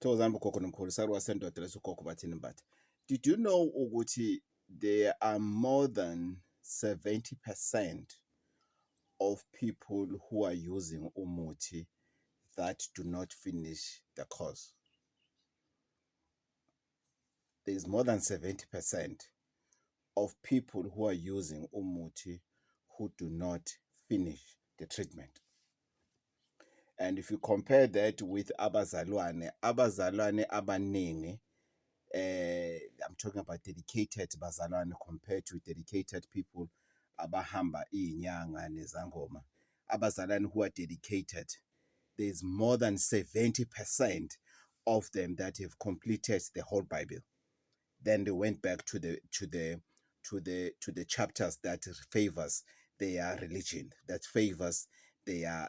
Thokozani ugogo nomkhulu saruwa sendoda lesugogo bathini but did you know ukuthi there are more than 70% of people who are using umuthi that do not finish the course? There is more than 70% of people who are using umuthi who do not finish the treatment. And if you compare that with abazalwane abaningi, I'm talking about dedicated bazalwane compared to dedicated people abahamba inyanga nezangoma. Abazalwane who are dedicated, there's more than 70% of them that have completed the whole Bible. Then they went back to the chapters that favors their religion, that favors their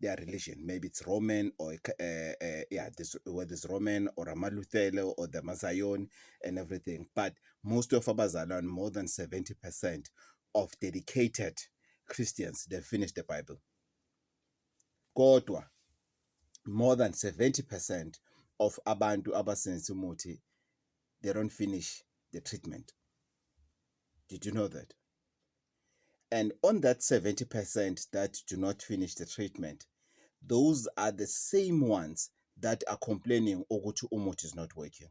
religion. Maybe it's Roman or whether it's Roman or Amaluthele or the Mazayon and everything. But most of Abazalwan, more than 70% of dedicated Christians, they finish the Bible. Kodwa, more than 70% of abantu abasebenzisa umuthi, they don't finish the treatment. Did you know that? And on that 70% that do not finish the treatment, those are the same ones that are complaining ukuthi umuthi is not working.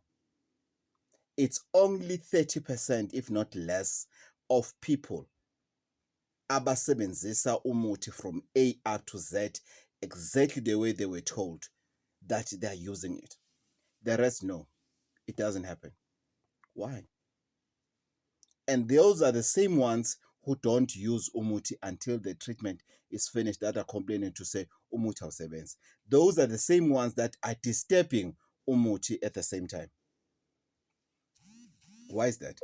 It's only 30%, if not less, of people abasebenzisa umuthi from A up to Z exactly the way they were told that they are using it. The rest, no, it doesn't happen. Why? And those are the same ones who don't use umuti until the treatment is finished, that are complaining to say umuti awusebenzi. Those are the same ones that are disturbing umuti at the same time. Why is that?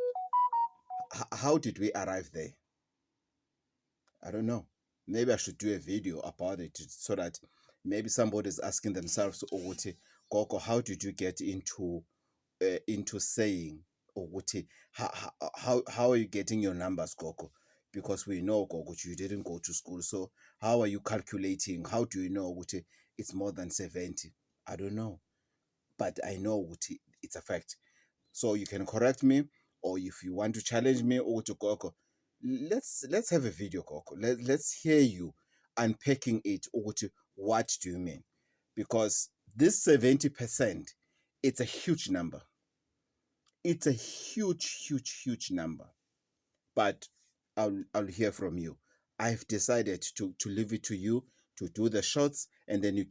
How did we arrive there? I don't know. Maybe I should do a video about it so that maybe somebody is asking themselves, ukuthi, Gogo, how did you get into saying, ukuthi, how are you getting your numbers, Gogo? Because we know, Gogo, you didn't go to school. So how are you calculating? How do you know ukuthi it's more than 70? I don't know. But I know ukuthi it's a fact. So you can correct me, or if you want to challenge me, ukuthi, Gogo, let's have a video, Gogo. Let's hear you unpacking it, ukuthi, what do you mean? Because this 70%, it's a huge number. It's a huge number. But I'll hear from you. I've decided to leave it to you to do the shots, and then you give